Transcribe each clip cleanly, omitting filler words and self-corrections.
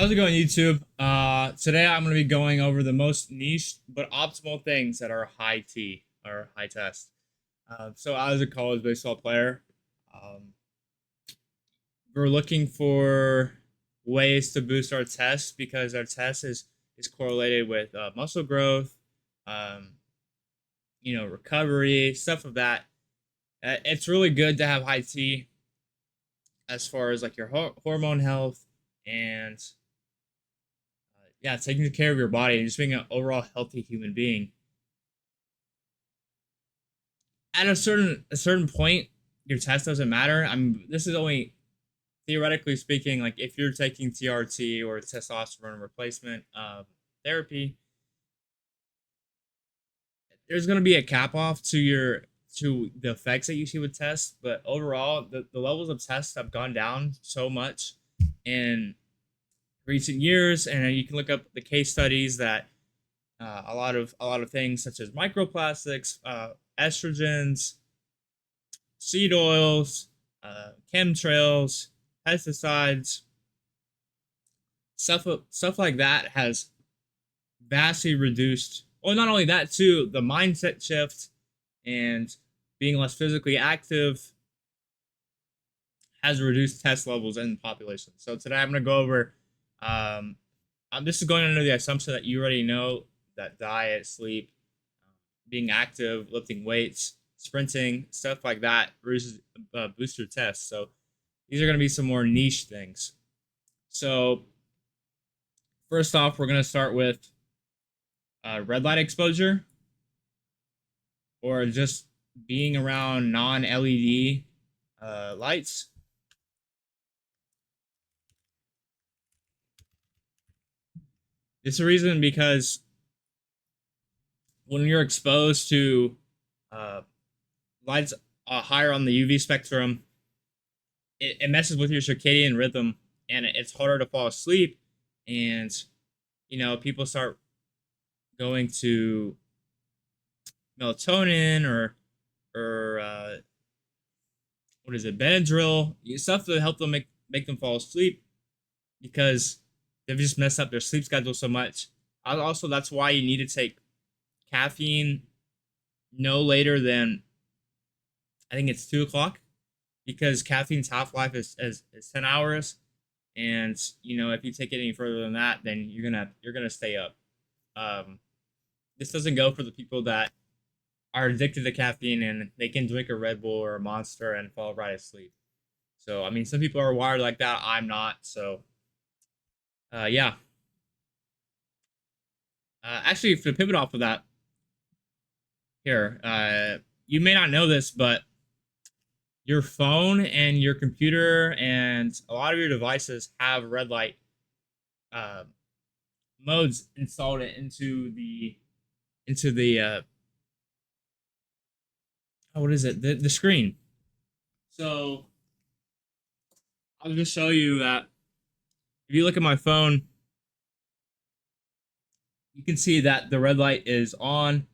How's it going, YouTube? Today I'm going to be going over the most niche but optimal things that are high T or high test. So I was a college baseball player. Um, we're looking for ways to boost our test because our test is correlated with muscle growth, um, recovery, stuff of that. It's really good to have high T as far as like your hormone health and yeah, taking care of your body and just being an overall healthy human being. At a certain point, your test doesn't matter. This is only theoretically speaking. Like if you're taking TRT or testosterone replacement therapy, there's gonna be a cap off to the effects that you see with tests. But overall, the levels of tests have gone down so much in recent years, and you can look up the case studies that a lot of things such as microplastics, estrogens, seed oils, chemtrails, pesticides, stuff like that has vastly reduced. Well, not only that too, the mindset shift and being less physically active has reduced test levels in the population. So today I'm going to go over. Um, this is going under the assumption that you already know that diet, sleep, being active, lifting weights, sprinting, stuff like that boost your tests. So these are going to be some more niche things. So first off, we're going to start with red light exposure or just being around non-LED lights. It's a reason because when you're exposed to uh, lights higher on the UV spectrum, it messes with your circadian rhythm and it's harder to fall asleep. And, people start going to melatonin or what is it, Benadryl, stuff to help them make them fall asleep because they've just messed up their sleep schedule so much. Also, that's why you need to take caffeine no later than I think it's 2 o'clock because caffeine's half life is 10 hours, and if you take it any further than that, then you're gonna stay up. Um, this doesn't go for the people that are addicted to caffeine and they can drink a Red Bull or a Monster and fall right asleep. So I mean, some people are wired like that. I'm not. So yeah. Actually, to pivot off of that, here, you may not know this, but your phone and your computer and a lot of your devices have red light uh, modes installed into the what is it, the screen. So I'll just show you that if you look at my phone, you can see that the red light is on.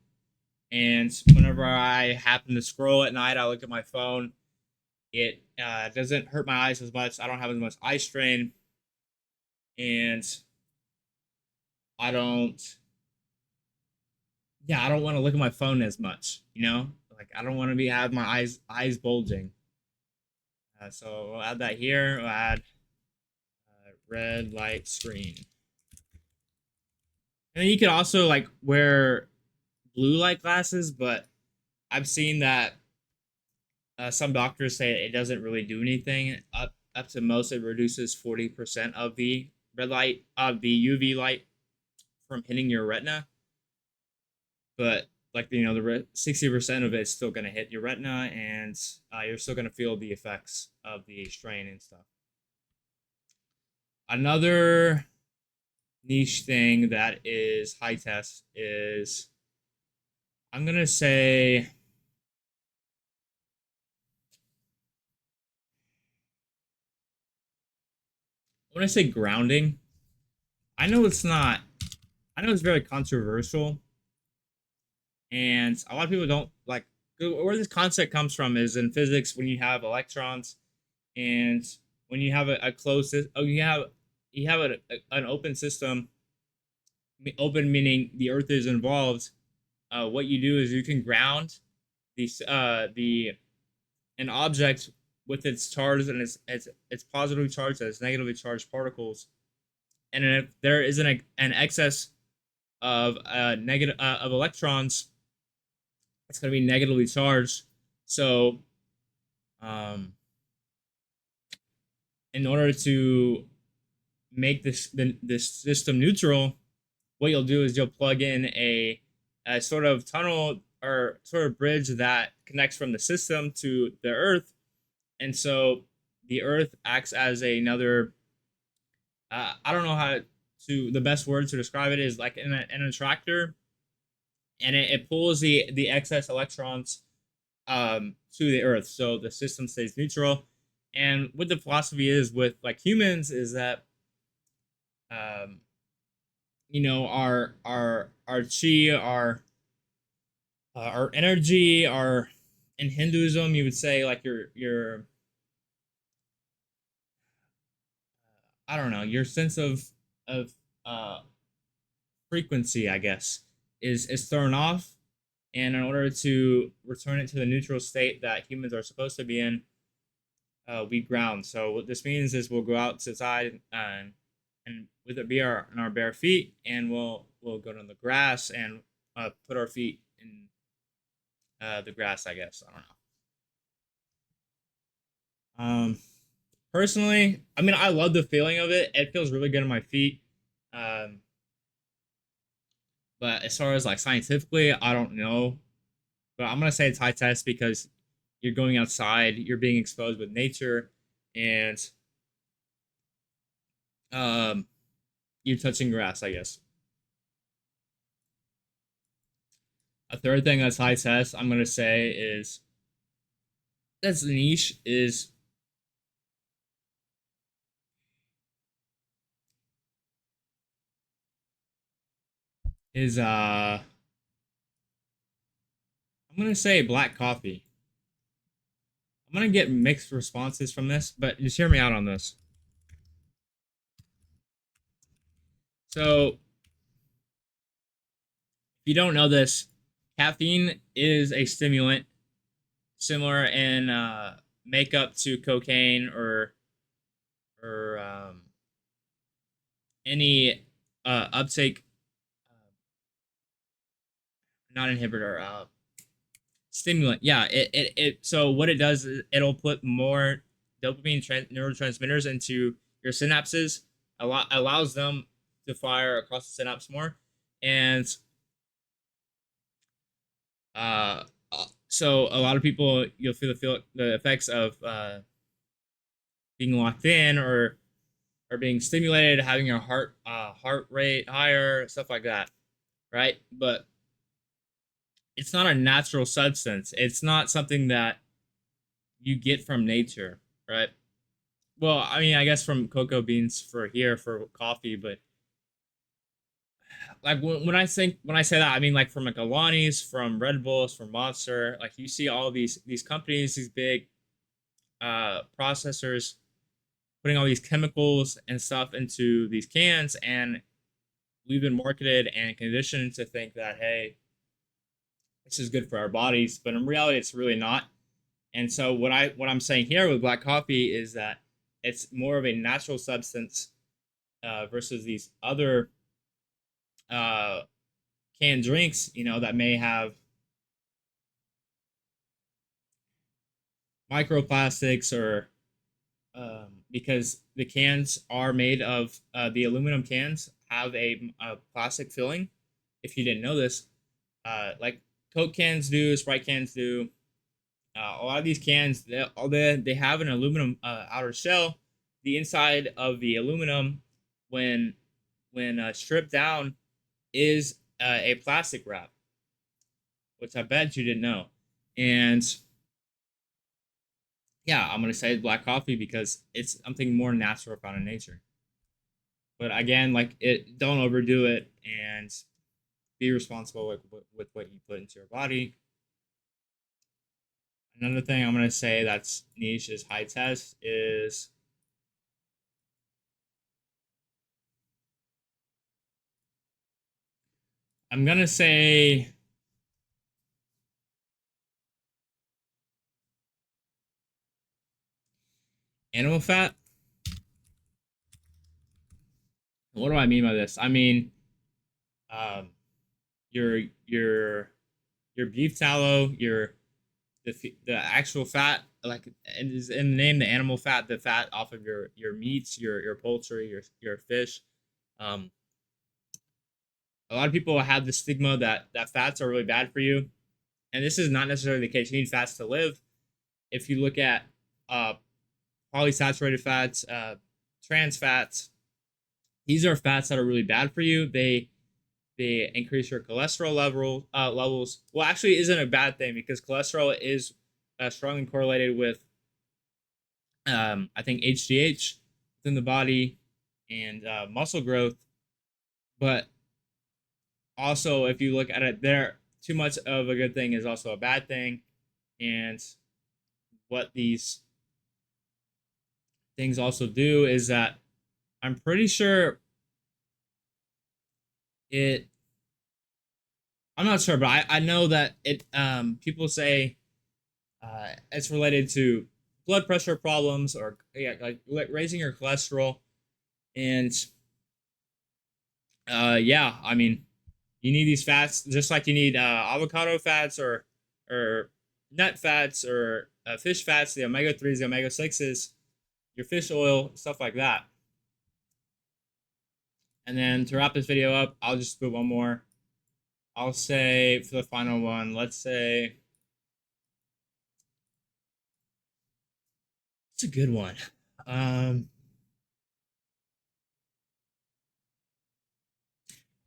And whenever I happen to scroll at night, I look at my phone. It doesn't hurt my eyes as much. I don't have as much eye strain, and I don't. Yeah, I don't want to look at my phone as much. Like I don't want to have my eyes bulging. So we'll add that here. We'll add red light screen, and then you can also like wear blue light glasses, but I've seen that some doctors say it doesn't really do anything. Up to most, it reduces 40% of the red light of the UV light from hitting your retina. But like the 60% of it is still gonna hit your retina, and you're still gonna feel the effects of the strain and stuff. Another niche thing that is high test is I'm gonna say when I say grounding, I know it's not. I know it's very controversial, and a lot of people don't like where this concept comes from. Is in physics when you have electrons, and when you have a closed, you have you have an open system. Open meaning the Earth is involved. What you do is you can ground the an object with its charge and its positively charged and its negatively charged particles, and if there is an excess of negative of electrons, it's going to be negatively charged. So, um, in order to make this system neutral, what you'll do is you'll plug in a sort of tunnel or sort of bridge that connects from the system to the Earth, and so the Earth acts as another. I don't know how to the best word to describe it is like an attractor, and it pulls the excess electrons to the Earth, so the system stays neutral. And what the philosophy is with like humans is that um, our chi, our energy, our in Hinduism you would say like your I don't know, your sense of uh frequency, I guess, is thrown off, and in order to return it to the neutral state that humans are supposed to be in, we ground. So what this means is we'll go outside and with it be our bare feet, and we'll go to the grass and put our feet in the grass. I guess I don't know. Personally, I mean, I love the feeling of it. It feels really good on my feet. Um, but as far as like scientifically, I don't know. But I'm gonna say it's high test because you're going outside, you're being exposed with nature, and um, you're touching grass. I guess. A third thing that's high test, I'm gonna say is that's niche is I'm gonna say black coffee. I'm gonna get mixed responses from this, but just hear me out on this. So if you don't know this, caffeine is a stimulant similar in makeup to cocaine or any uptake, not inhibitor, stimulant. Yeah, it so what it does is it'll put more dopamine neurotransmitters into your synapses, allows them to fire across the synapse more, and uh, so a lot of people you'll feel the effects of being locked in or being stimulated, having your heart rate higher, stuff like that, right? But it's not a natural substance. It's not something that you get from nature, right? Well, I mean, I guess from cocoa beans for here for coffee, but like when I say that, I mean like from like Alani's, from Red Bulls, from Monster. Like you see all these companies, these big processors putting all these chemicals and stuff into these cans, and we've been marketed and conditioned to think that hey, this is good for our bodies, but in reality, it's really not. And so what I'm saying here with black coffee is that it's more of a natural substance versus these other uh, canned drinks, that may have microplastics or because the cans are made of the aluminum cans have a plastic filling. If you didn't know this, like Coke cans do, Sprite cans do. A lot of these cans, they have an aluminum outer shell. The inside of the aluminum, when stripped down, is a plastic wrap, which I bet you didn't know. And yeah, I'm gonna say black coffee because it's something more natural found in nature. But again, like don't overdo it and be responsible with what you put into your body. Another thing I'm gonna say that's niche is high test is I'm gonna say animal fat. What do I mean by this? I mean, um, your your your beef tallow, the actual fat, like is in the name, the animal fat, the fat off of your meats, your poultry, your fish. Um, a lot of people have the stigma that fats are really bad for you, and this is not necessarily the case. You need fats to live. If you look at uh, polysaturated fats, trans fats, these are fats that are really bad for you. They increase your cholesterol levels. Well, actually, it isn't a bad thing because cholesterol is strongly correlated with I think HGH within the body and muscle growth. But also, if you look at it, there too much of a good thing is also a bad thing. And what these things also do is that I'm pretty sure it. I'm not sure, but I know that it. People say it's related to blood pressure problems or yeah, like raising your cholesterol. And yeah, I mean, you need these fats just like you need avocado fats or nut fats or fish fats, the omega 3s, the omega 6s, your fish oil, stuff like that. And then to wrap this video up, I'll just put one more. I'll say for the final one, let's say it's a good one. Um,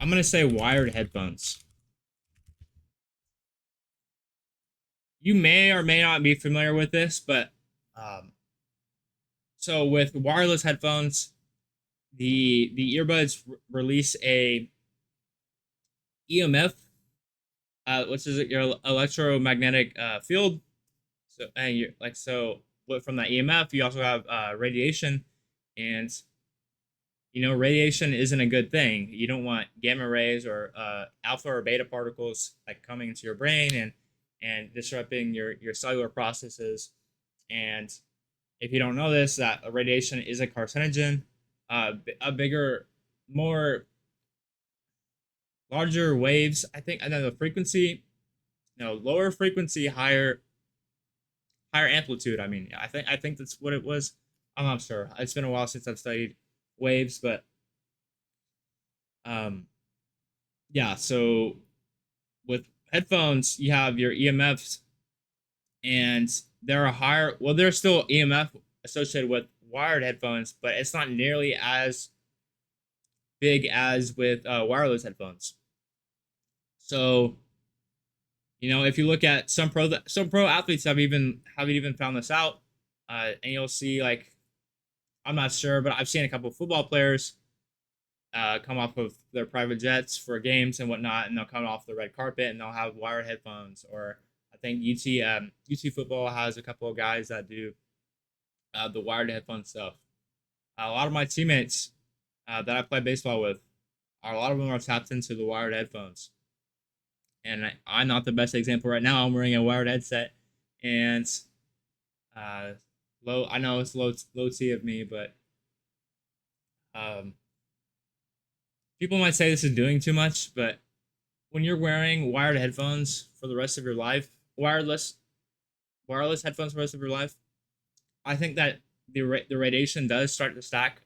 I'm gonna say wired headphones. You may or may not be familiar with this, but um, so with wireless headphones, the earbuds release a EMF, which is your electromagnetic field. So and you like so from that EMF, you also have radiation, and radiation isn't a good thing. You don't want gamma rays or alpha or beta particles like coming into your brain and disrupting your cellular processes. And if you don't know this, that radiation is a carcinogen. A bigger, more larger waves. I think, and then the frequency, lower frequency, higher amplitude. I mean, I think that's what it was. I'm not sure. It's been a while since I've studied waves, but um, yeah. So with headphones, you have your EMFs, and there are higher. Well, there's still EMF associated with wired headphones, but it's not nearly as big as with wireless headphones. So if you look at some pro athletes have even found this out, and you'll see like I'm not sure, but I've seen a couple of football players come off of their private jets for games and whatnot, and they'll come off the red carpet and they'll have wired headphones. Or I think UT football has a couple of guys that do the wired headphone stuff. A lot of my teammates that I play baseball with, a lot of them are tapped into the wired headphones. And I'm not the best example right now. I'm wearing a wired headset, and uh, low. I know it's low T of me, but um, people might say this is doing too much. But when you're wearing wired headphones for the rest of your life, wireless headphones for the rest of your life, I think that the radiation does start to stack,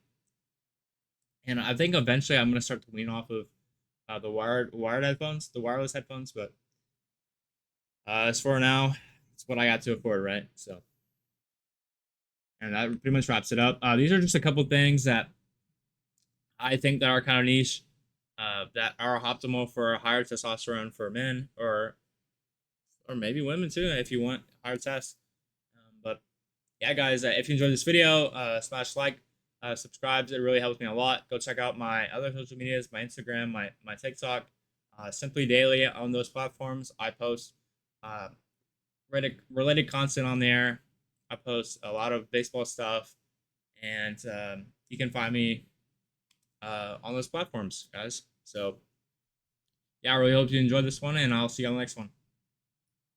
and I think eventually I'm gonna start to lean off of the wired headphones, the wireless headphones. But as for now, it's what I got to afford, right? So, and that pretty much wraps it up. These are just a couple things that I think that are kind of niche, that are optimal for higher testosterone for men or maybe women too if you want higher test. But yeah, guys, if you enjoyed this video, smash like, subscribe. It really helps me a lot. Go check out my other social medias, my Instagram, my TikTok, simply daily on those platforms. I post uh, related content on there. I post a lot of baseball stuff, and you can find me on those platforms, guys. So yeah, I really hope you enjoyed this one, and I'll see you on the next one.